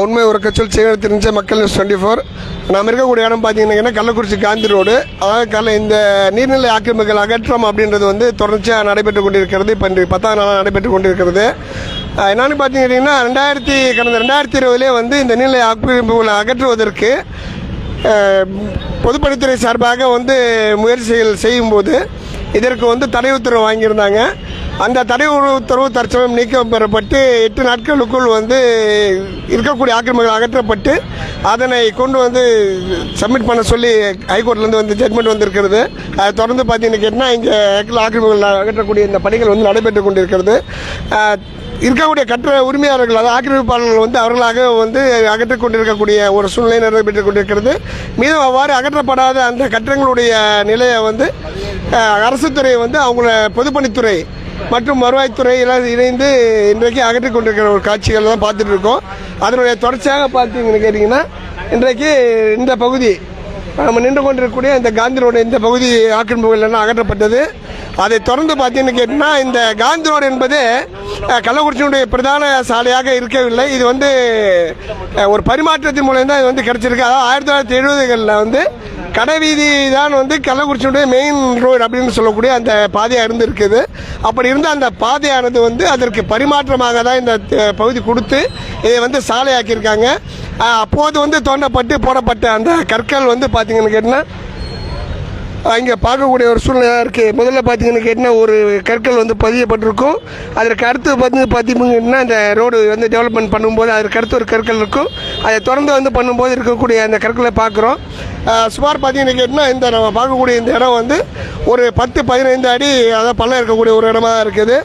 உண்மை ஒரு கச்சல் செய்ய தெரிஞ்ச மக்கள் நியூஸ் 24. நாம் இருக்கக்கூடிய இடம் பார்த்தீங்கன்னா கள்ளக்குறிச்சி காந்தி ரோடு. அதாவது இந்த நீர்நிலை ஆக்கிரமிப்புகள் அகற்றம் அப்படின்றது வந்து தொடர்ச்சியாக நடைபெற்று கொண்டிருக்கிறது. இப்போ இன்று 10ஆம் நாளாக நடைபெற்று கொண்டிருக்கிறது. என்னென்னு பார்த்தீங்கன்னா கடந்த 2020 வந்து இந்த நீர்நிலை ஆக்கிரமிப்புகளை அகற்றுவதற்கு பொதுப்பணித்துறை சார்பாக வந்து முயற்சிகள் செய்யும்போது இதற்கு வந்து தடை உத்தரவு வாங்கியிருந்தாங்க. அந்த தடை உத்தரவு தற்சமயம் நீக்கம் பெறப்பட்டு 8 நாட்களுக்குள் வந்து இருக்கக்கூடிய ஆக்கிரமிப்புகள் அகற்றப்பட்டு அதனை கொண்டு வந்து சப்மிட் பண்ண சொல்லி ஹைகோர்ட்லேருந்து வந்து ஜட்மெண்ட் வந்திருக்கிறது. அதை தொடர்ந்து பார்த்தீங்கன்னா கேட்டால் இங்கே ஆக்கிரமிப்புகள் அகற்றக்கூடிய இந்த பணிகள் வந்து நடைபெற்று கொண்டிருக்கிறது. இருக்கக்கூடிய கட்ட உரிமையாளர்கள், அதாவது ஆக்கிரமிப்பாளர்கள் வந்து அவர்களாக வந்து அகற்றிக் கொண்டிருக்கக்கூடிய ஒரு சூழ்நிலை நடைபெற்றுக் கொண்டிருக்கிறது. மீதும் அவ்வாறு அகற்றப்படாத அந்த கட்டடங்களுடைய நிலையை வந்து அரசுத்துறை வந்து அவங்கள பொதுப்பணித்துறை மற்றும் வருவாய்த்துறை எல்லாம் இணைந்து இன்றைக்கு அகற்றிக் கொண்டிருக்கிற ஒரு காட்சிகள் தான் பார்த்துட்டு இருக்கோம். அதனுடைய தொடர்ச்சியாக பார்த்தீங்கன்னு கேட்டிங்கன்னா இன்றைக்கு இந்த பகுதி நம்ம நின்று கொண்டிருக்கக்கூடிய இந்த காந்தி ரோடு இந்த பகுதி ஆக்கிரமிப்புகள் எல்லாம் அகற்றப்பட்டது. அதை தொடர்ந்து பார்த்தீங்கன்னு கேட்டிங்கன்னா இந்த காந்தி ரோடு என்பது கள்ளக்குறிச்சியினுடைய பிரதான சாலையாக இருக்கவில்லை. இது வந்து ஒரு பரிமாற்றத்தின் மூலம் தான் இது வந்து கிடைச்சிருக்கு. அதாவது 1970களில் வந்து கடைவீதி தான் வந்து கள்ளக்குறிச்சியுடைய மெயின் ரோடு அப்படின்னு சொல்லக்கூடிய அந்த பாதையாக இருந்திருக்குது. அப்படி இருந்த அந்த பாதையானது வந்து அதற்கு பரிமாற்றமாக தான் இந்த பகுதி கொடுத்து இதை வந்து சாலையாக்கியிருக்காங்க. அப்போது வந்து தோண்டப்பட்டு போடப்பட்ட அந்த கற்கள் வந்து பார்த்தீங்கன்னு கேட்டிங்கன்னா இங்கே பார்க்கக்கூடிய ஒரு சூழ்நிலையாக இருக்குது. முதல்ல பார்த்தீங்கன்னு கேட்டிங்கன்னா ஒரு கற்கள் வந்து பதியப்பட்டிருக்கும். அதற்கு அடுத்து பார்த்தீங்கன்னா இந்த ரோடு வந்து டெவலப்மெண்ட் பண்ணும்போது அதற்கு அடுத்து ஒரு கற்கள் இருக்கும். அதை தொடர்ந்து வந்து பண்ணும்போது இருக்கக்கூடிய அந்த கற்களை பார்க்குறோம். சுமார் பார்த்தீங்கன்னு கேட்டிங்கன்னா இந்த நம்ம பார்க்கக்கூடிய இந்த இடம் வந்து ஒரு 10-15 அடி அதாவது பள்ளம் இருக்கக்கூடிய ஒரு இடமா இருக்குது.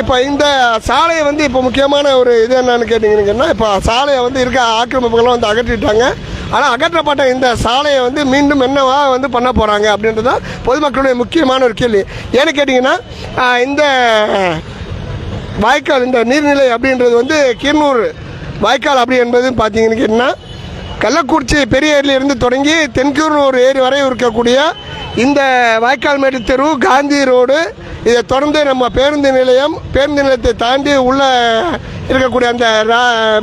இப்போ இந்த சாலையை வந்து இப்போ முக்கியமான ஒரு இது என்னன்னு கேட்டிங்கன்னா இப்போ சாலையை வந்து இருக்க ஆக்கிரமிப்புகள்லாம் வந்து அகற்றிட்டாங்க. ஆனால் அகற்றப்பட்ட இந்த சாலையை வந்து மீண்டும் என்னவா வந்து பண்ண போகிறாங்க அப்படின்றது தான் பொதுமக்களுடைய முக்கியமான ஒரு கேள்வி. ஏன்னு கேட்டிங்கன்னா இந்த வாய்க்கால் இந்த நீர்நிலை அப்படின்றது வந்து கீரனூர் வாய்க்கால் அப்படி என்பது பார்த்தீங்கன்னு கேட்டிங்கன்னா கள்ளக்குறிச்சி பெரிய ஏரியிலிருந்து தொடங்கி தென்கீரனூர் ஏரி வரை இருக்கக்கூடிய இந்த வாய்க்கால் மேடு தெரு, காந்தி ரோடு, இதை தொடர்ந்து நம்ம பேருந்து நிலையத்தை தாண்டி உள்ள இருக்கக்கூடிய அந்த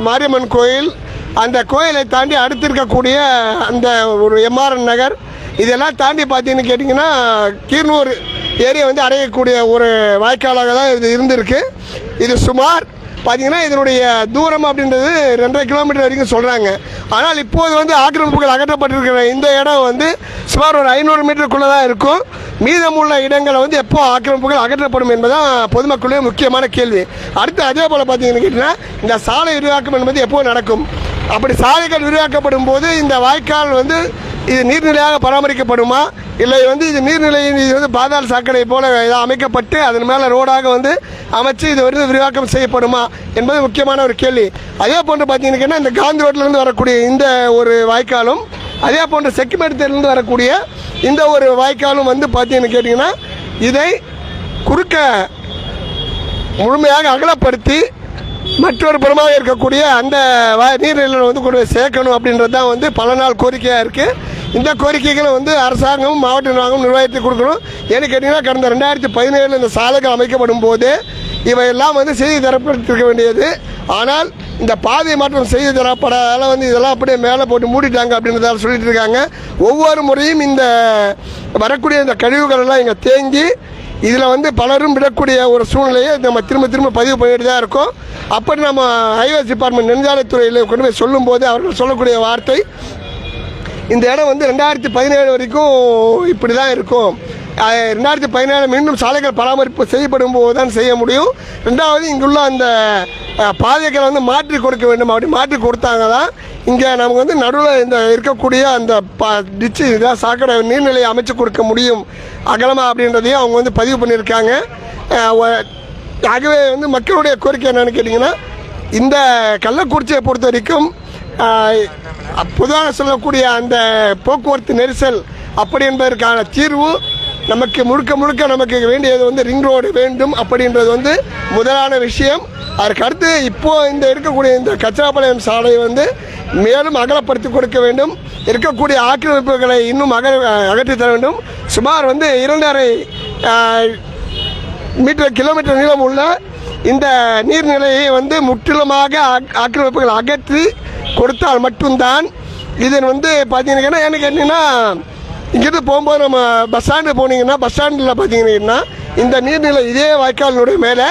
மாரியம்மன் கோயில், அந்த கோயிலை தாண்டி அடுத்து இருக்கக்கூடிய அந்த ஒரு எம்ஆர்என் நகர், இதெல்லாம் தாண்டி பார்த்தீங்கன்னு கேட்டிங்கன்னா கீரனூர் ஏரியை வந்து அடையக்கூடிய ஒரு வாய்க்காலாக தான் இது இருந்திருக்கு. இது சுமார் பார்த்தீங்கன்னா இதனுடைய தூரம் அப்படின்றது 2.5 கிலோமீட்டர் வரைக்கும் சொல்கிறாங்க. ஆனால் இப்போது வந்து ஆக்கிரமிப்புகள் அகற்றப்பட்டிருக்கிற இந்த இடம் வந்து சுமார் ஒரு 500 மீட்டருக்குள்ளே தான் இருக்கும். மீதமுள்ள இடங்களை வந்து எப்போ ஆக்கிரமிப்புகள் அகற்றப்படும் என்பதுதான் பொதுமக்களுடைய முக்கியமான கேள்வி. அடுத்து அதே போல் பார்த்தீங்கன்னு கேட்டிங்கன்னா இந்த சாலை விரிவாக்கம் என்பது எப்போ நடக்கும்? அப்படி சாலைகள் விரிவாக்கப்படும் போது இந்த வாய்க்கால் வந்து இது நீர்நிலையாக பராமரிக்கப்படுமா, இல்லை வந்து இது நீர்நிலையின் இது வந்து பாதாள சாக்கடை போல அமைக்கப்பட்டு அதன் மேலே ரோடாக வந்து அமைச்சு இது வந்து விரிவாக்கம் செய்யப்படுமா என்பது முக்கியமான ஒரு கேள்வி. அதே போன்று பார்த்தீங்கன்னா இந்த காந்தி ரோட்டிலேருந்து வரக்கூடிய இந்த ஒரு வாய்க்காலும் அதே போன்று செக்கிமேட்டத்திலிருந்து வரக்கூடிய இந்த ஒரு வாய்க்காலும் வந்து பார்த்தீங்கன்னு கேட்டிங்கன்னா இதை குறுக்க முழுமையாக அகலப்படுத்தி மற்றொரு புறமாக இருக்கக்கூடிய அந்த நீர்நிலையில் வந்து கொண்டு போய் சேர்க்கணும் அப்படின்றது தான் வந்து பல நாள் கோரிக்கையாக இருக்குது. இந்த கோரிக்கைகளை வந்து அரசாங்கமும் மாவட்ட நிர்வாகமும் நிர்வாகத்தை கொடுக்கணும். ஏன்னு கேட்டிங்கன்னா கடந்த 2017 இந்த சாலைகள் அமைக்கப்படும் போது இவையெல்லாம் வந்து செய்தி தரப்பட்டிருக்க வேண்டியது. ஆனால் இந்த பாதை மாற்றம் செய்தி தரப்படாத வந்து இதெல்லாம் அப்படியே மேலே போட்டு மூடிட்டாங்க அப்படின்றதால சொல்லிட்டு இருக்காங்க. ஒவ்வொரு முறையும் இந்த வரக்கூடிய இந்த கழிவுகள் எல்லாம் இங்கே தேங்கி இதில் வந்து பலரும் விடக்கூடிய ஒரு சூழ்நிலையை நம்ம திரும்ப பதிவு பண்ணிட்டு தான் இருக்கோம். அப்படி நம்ம ஹைவேஸ் டிபார்ட்மெண்ட் நெடுஞ்சாலைத்துறையில் கொண்டு போய் சொல்லும்போது அவர்கள் சொல்லக்கூடிய வார்த்தை, இந்த இடம் வந்து 2017 வரைக்கும் இப்படி தான் இருக்கும். 2017 மீண்டும் சாலைகள் பராமரிப்பு செய்யப்படும் போது தான் செய்ய முடியும். ரெண்டாவது இங்குள்ள அந்த பாதைகளை வந்து மாற்றி கொடுக்க வேண்டும். அப்படி மாற்றி கொடுத்தாங்க தான் இங்கே நமக்கு வந்து நடுவில் இந்த இருக்கக்கூடிய அந்த டிச்சு இதாக சாக்கடை நீர்நிலையை அமைச்சு கொடுக்க முடியும் அகலமாக அப்படின்றதையும் அவங்க வந்து பதிவு பண்ணியிருக்காங்க. ஆகவே வந்து மக்களுடைய கோரிக்கை என்னென்னு கேட்டிங்கன்னா இந்த கள்ளக்குறிச்சியை பொறுத்த வரைக்கும் பொதுவாக சொல்லக்கூடிய அந்த போக்குவரத்து நெரிசல் அப்படி என்பதற்கான தீர்வு நமக்கு முழுக்க நமக்கு வேண்டியது வந்து ரிங் ரோடு வேண்டும் அப்படின்றது வந்து முதலான விஷயம். அதற்கு அடுத்து இப்போது இந்த இருக்கக்கூடிய இந்த கச்சராபாளையம் சாலை வந்து மேலும் அகலப்படுத்தி கொடுக்க வேண்டும். இருக்கக்கூடிய ஆக்கிரமிப்புகளை இன்னும் அகற்றி தர வேண்டும். சுமார் வந்து 2.5 கிலோமீட்டர் நீளம் உள்ள இந்த நீர்நிலையை வந்து முற்றிலுமாக ஆக்கிரமிப்புகள் அகற்றி கொடுத்தால் மட்டும்தான் இதன் வந்து பார்த்தீங்கன்னா எனக்கு என்னென்னா இங்கிருந்து போகும்போது நம்ம பஸ் ஸ்டாண்டு போனீங்கன்னா பஸ் ஸ்டாண்டில் பார்த்தீங்கன்னா இந்த நீர்நிலை இதே வாய்க்காலினுடைய மேலே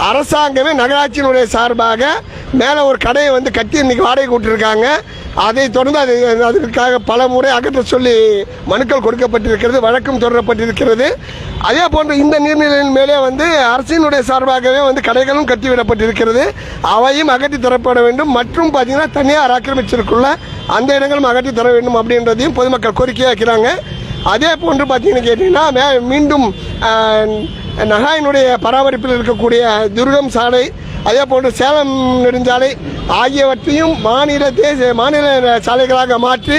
அரசாங்கமே நகராட்சியினுடைய சார்பாக மேலே ஒரு கடையை வந்து கட்டி இன்றைக்கி வாடகை விட்டுருக்காங்க. அதை தொடர்ந்து அதற்காக பல முறை அகற்ற சொல்லி மனுக்கள் கொடுக்கப்பட்டிருக்கிறது, வழக்கம் தொடரப்பட்டிருக்கிறது. அதே போன்று இந்த நீர்நிலையின் மேலே வந்து அரசினுடைய சார்பாகவே வந்து கடைகளும் கட்டிவிடப்பட்டிருக்கிறது. அவையும் அகற்றி தரப்பட வேண்டும். மற்றும் பார்த்தீங்கன்னா தனியார் ஆக்கிரமிச்சிருக்குள்ள அந்த இடங்களும் அகற்றி தர வேண்டும் அப்படின்றதையும் பொதுமக்கள் கோரிக்கையாக வைக்கிறாங்க. அதே போன்று பார்த்தீங்கன்னு கேட்டிங்கன்னா மீண்டும் நகாயினுடைய பராமரிப்பில் இருக்கக்கூடிய துர்கம் சாலை, அதே போன்று சேலம் நெடுஞ்சாலை ஆகியவற்றையும் மாநில சாலைகளாக மாற்றி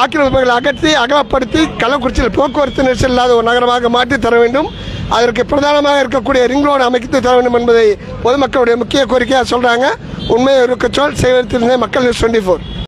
ஆக்கிரமிப்புகளை அகற்றி அகலப்படுத்தி கள்ளக்குறிச்சியில் போக்குவரத்து நெரிசல் இல்லாத ஒரு நகரமாக மாற்றி தர வேண்டும். அதற்கு பிரதானமாக இருக்கக்கூடிய ரிங் ரோடு அமைத்து தர வேண்டும் என்பதை பொதுமக்களுடைய முக்கிய கோரிக்கையாக சொல்கிறாங்க. உண்மையை இருக்க சொல் செய்வதற்கு மக்கள் நியூஸ் 24.